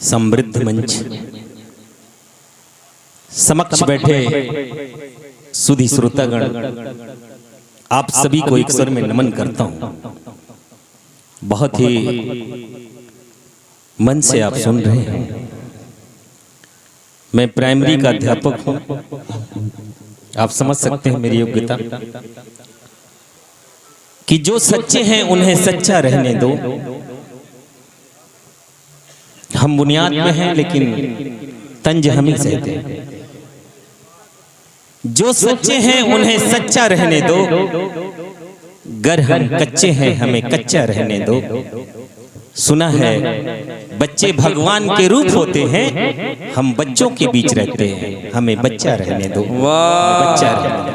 समृद्ध मंच समक्ष बैठे सुधी श्रोतागण, आप सभी को एक स्वर में नमन करता हूं। बहुत ही मन से आप सुन रहे हैं। मैं प्राइमरी का अध्यापक हूं, आप समझ सकते हैं मेरी योग्यता कि जो सच्चे हैं उन्हें सच्चा रहने दो। हम बुनियाद में हैं लेकिन तंज हम ही सहते हैं। जो सच्चे हैं उन्हें सच्चा रहने दो, गर हम कच्चे हैं हमें कच्चा रहने दो। सुना है बच्चे भगवान के रूप होते हैं, हम बच्चों के बीच रहते हैं, हमें बच्चा रहने दो। बच्चा रहने दो।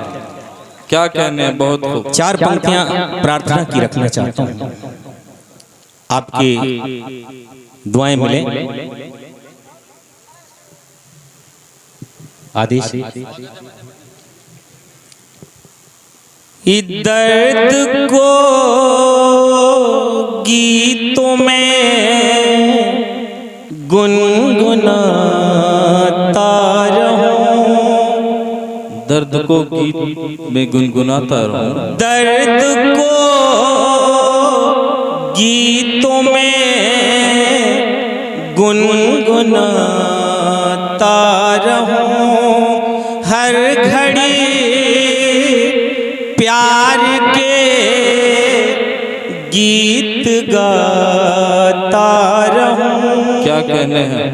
क्या कहने, बहुत खूब। चार पंक्तियां प्रार्थना की रखना चाहता हूं, आपकी दुआएं मिले। आदेश। दर्द को गीतों में गुनगुनाता रहूं, दर्द को गीत में गुनगुनाता रहूं, दर्द को गीतों में गुनगुनाता रहूं, हर घड़ी प्यार के गीत गाता रहूं। क्या कहने हैं।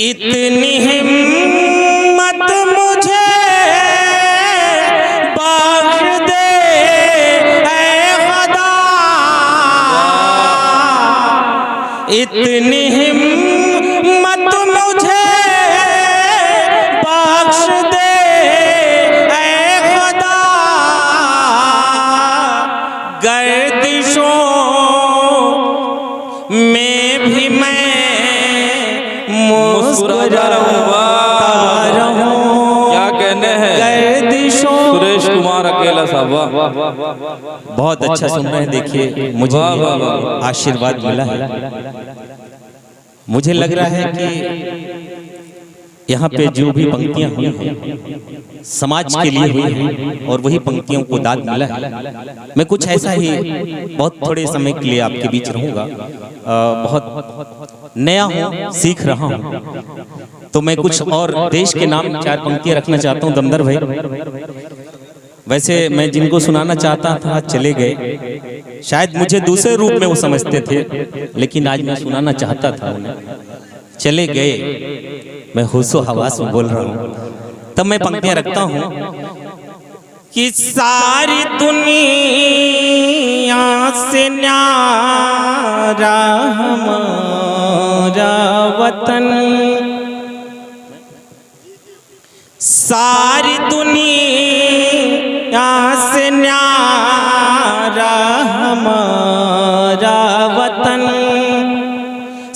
इतनी हिम्मत मुझे बख्श दे ऐ खुदा, इतनी हिम्मत मुझे बख्श दे ऐ खुदा, गर्दिशों में भी मैं मुस्कुरा रहूं। क्या कहने हैं। गर्दिशों। सुरेश कुमार अकेला साहब, वाह बहुत अच्छा सुन रहे हैं। देखिए मुझे आशीर्वाद मिला है। मुझे लग रहा है कि यहाँ पे जो भी पंक्तियां हुई हैं समाज के लिए हुई हैं और वही पंक्तियों को दाद मिला है। मैं कुछ ऐसा ही बहुत थोड़े समय के लिए आपके बीच रहूंगा। बहुत नया हूँ, सीख रहा हूँ, तो मैं कुछ और देश के नाम चार पंक्तियां रखना चाहता हूँ। दमदर भाई, वैसे मैं जिनको सुनाना चाहता था चले गए, शायद मुझे दूसरे रूप में वो समझते थे, लेकिन आज मैं सुनाना चाहता था उन्हें, चले गए। मैं होशो हवास में बोल रहा हूँ। तब मैं पंक्तियां रखता हूँ कि सारी दुनिया से न्यारा हमारा वतन, सारी दुनिया से न्यारा हमारा वतन,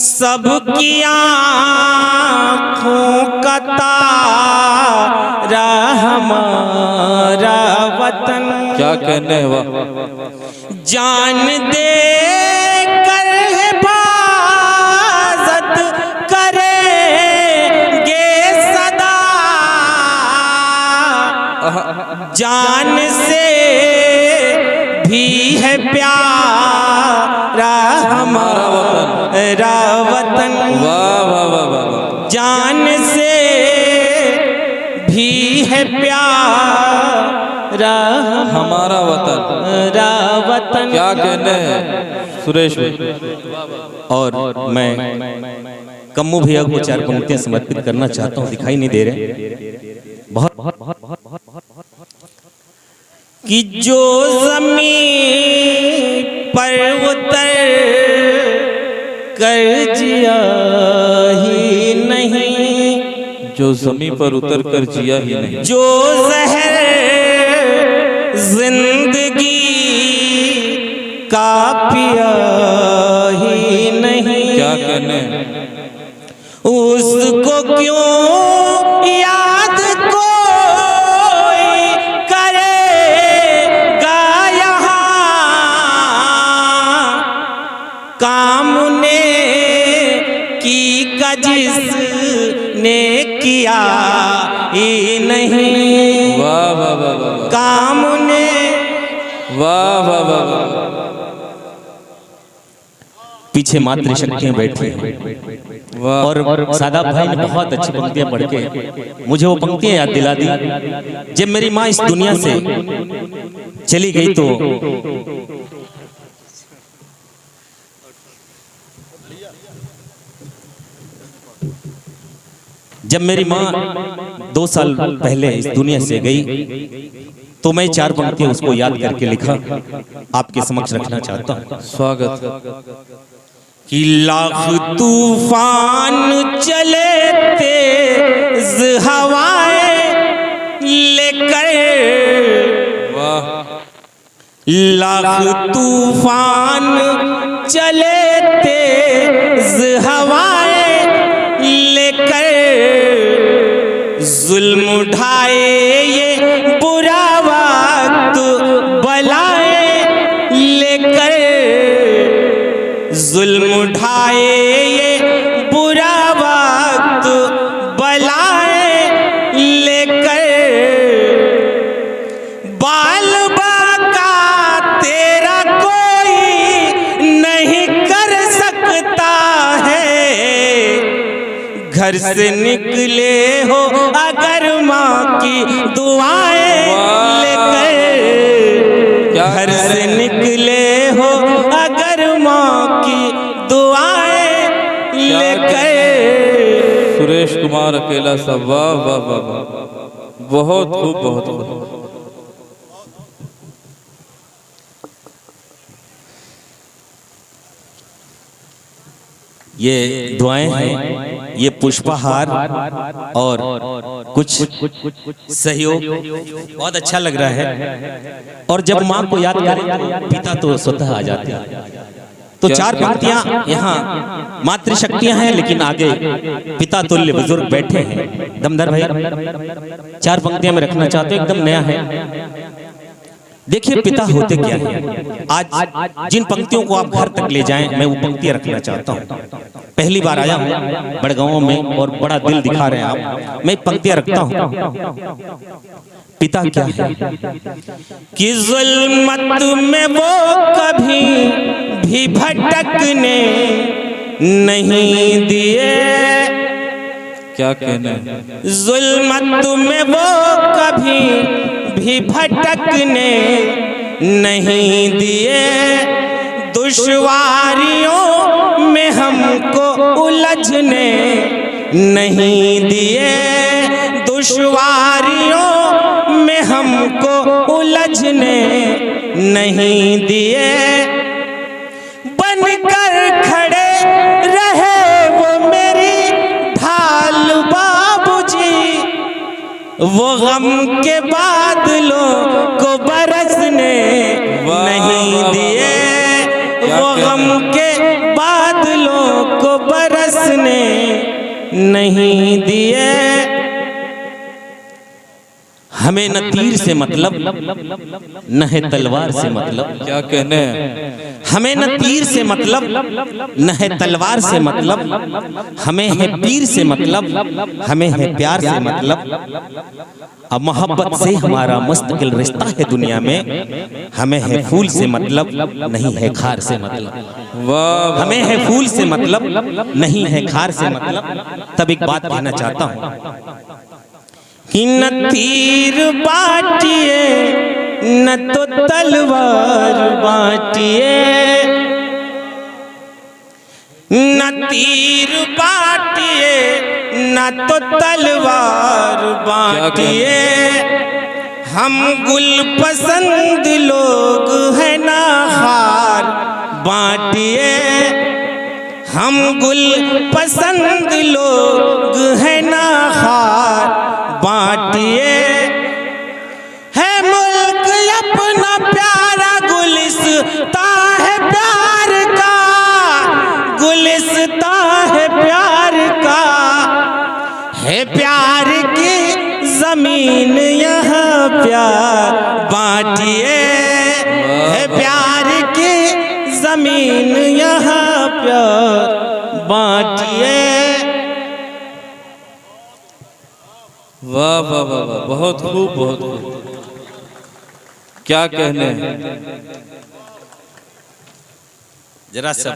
सबकी आँखों का तारा हमारा वतन। क्या कहने हैं। वाह। जान दे कर हिफाजत करेंगे सदा, जान से भी है प्यारा हमारा वतन। वाह वाह वाह वाह। जान से भी है प्यारा हमारा वतन। क्या कहने हैं सुरेश भाई। और मैं कम्मू भैया को चार पंक्तियां समर्पित करना चाहता हूँ, दिखाई नहीं दे रहे। बहुत बहुत बहुत बहुत बहुत बहुत कि जो ज़मीन पर उतर कर जिया ही नहीं, जो ज़मीन पर उतर कर जिया ही नहीं, जो ज़हर जिंदगी का पिया ही नहीं। क्या कहने। उसको क्यों याद कोई करेगा यहाँ, काम ने की जिसने किया ही नहीं, वाह वाह वाह वाह काम ने वाह वाह वाह वाह। पीछे मातृशक्तियां बैठी हैं वाह और सादा भाई ने बहुत अच्छी पंक्तियां पढ़ के मुझे वो पंक्तियां याद दिला दी। जब मेरी माँ इस दुनिया से चली गई तो जब मेरी माँ 2 साल पहले इस दुनिया से गई तो मैं 4 पंक्तियां उसको याद करके लिखा, आपके समक्ष रखना चाहता हूँ। स्वागत। कि लाख तूफान चले तेज हवाएं लेकर, वाह लाख तूफान चले तेज हवाएं लेकर, जुल्म उठाए ये बुरा वक्त बलाए लेकर, जुल्म उठाए ये बुरा वक्त बलाए लेकर, बाल बाका तेरा कोई नहीं कर सकता है, घर से निकले हो अगर माँ की दुआएं लेकर, घर से निकले हो अगर माँ की दुआएं लेकर। सुरेश कुमार अकेला साहब, वाह वाह वाह वाह, बहुत खूब बहुत खूब। ये दुआएं हैं, ये पुष्पहार और कुछ सहयोग बहुत अच्छा लग रहा है। और जब माँ को याद करें तो पिता तो स्वतः आ जाते हैं। तो 4 पंक्तियां यहाँ मातृशक्तियां हैं, लेकिन आगे पिता तुल्य बुजुर्ग बैठे हैं। दमदर भाई 4 पंक्तियां में रखना चाहते हो, एकदम नया है। देखिए पिता होते क्या है। आज जिन पंक्तियों को आप घर तक ले जाएं, मैं वो पंक्तियां रखना चाहता हूँ। पहली बार आया हूँ बड़गांव में और बड़ा दिल दिखा रहे हैं आप, मैं पंक्तियां रखता हूँ। पिता क्या है कि जुल्मत में वो कभी भी भटकने नहीं दिए, क्या कहना है। जुल्मत में वो कभी भी भटकने नहीं दिए, दुश्वारियों में हमको उलझने नहीं दिए, दुश्वारियों में हमको उलझने नहीं दिए, बनकर खड़े रहे वो मेरी ढाल बाबूजी, वो गम के बादलों को बरसने नहीं दिए, वो गम के बादलों को बरसने नहीं दिए। हमें न तीर से मतलब न है तलवार से मतलब, क्या कहने हैं। हमें न तीर से मतलब न है तलवार से मतलब, हमें है पीर से मतलब, हमें है प्यार से मतलब। अब मोहब्बत से हमारा मुस्तकिल रिश्ता है दुनिया में, हमें है फूल से मतलब नहीं है खार से मतलब। वाह हमें है फूल से मतलब नहीं है खार से मतलब। तब एक बात कहना चाहता हूँ कि न तीर बाटिए न तो तलवार बाटिए, न तीर बाटिए न तो तलवार बाटिए, हम गुल पसंद लोग हैं ना हार बाटिए, हम गुल पसंद लोग हैं ना हार बाटिए। है मुल्क अपना प्यारा गुलिस्ता है प्यार का, गुलिस्ता है प्यार का, है प्यार की जमीन यहाँ प्यार बाटिए, है प्यार की जमीन यहाँ प्यार बाटिए। वाह वाह वाह वाह, बहुत खूब बहुत खूब, क्या कहने हैं। जरा सब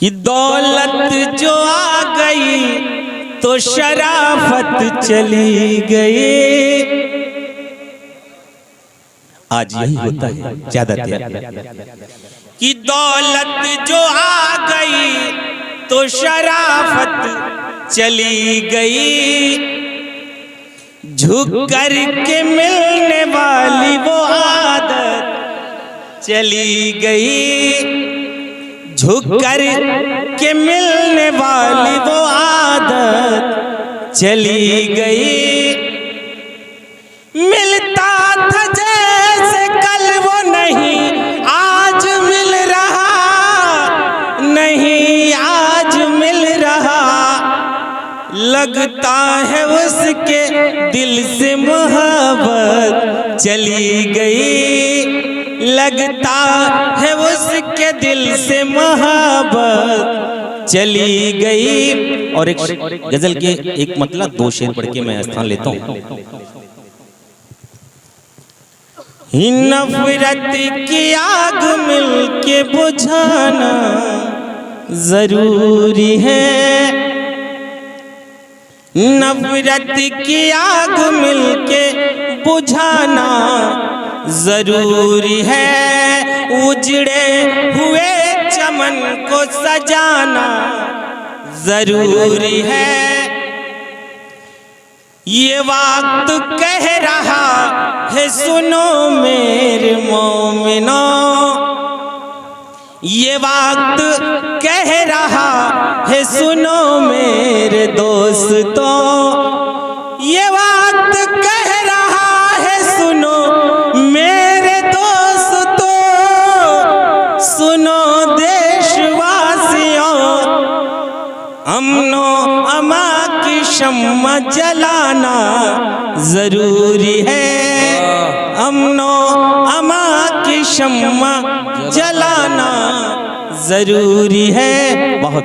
ये दौलत जो आ गई तो शराफत चली गई। आज यही होता है ज्यादातर कि दौलत जो आ गई तो शराफत चली गई। झुक कर के मिलने वाली वो आदत चली गई। झुक कर के मिलने वाली वो आदत चली गई। मिलता था जैसे कल वो नहीं आज मिल रहा, नहीं आज मिल रहा। लगता है उसके दिल से मोहब्बत चली गई। लगता है उसके दिल से मोहब्बत चली गई। और एक गजल के एक मतलब दो शेर पढ़ के मैं स्थान लेता हूँ। नफरत की आग मिलके बुझाना जरूरी है। नफरत की आग मिलके बुझाना जरूरी है। उजड़े हुए चमन को सजाना जरूरी है। ये वक्त कह रहा है सुनो मेरे मोमिनो। ये वक्त कह रहा है सुनो मेरे दोस्तों। ये वक्त कह रहा है सुनो मेरे दोस्तों। सुनो देशवासियों, अमनो अमा की शम्मा जलाना जरूरी है। अमनो अमा की शम्मा जलाना जरूरी है। बहुत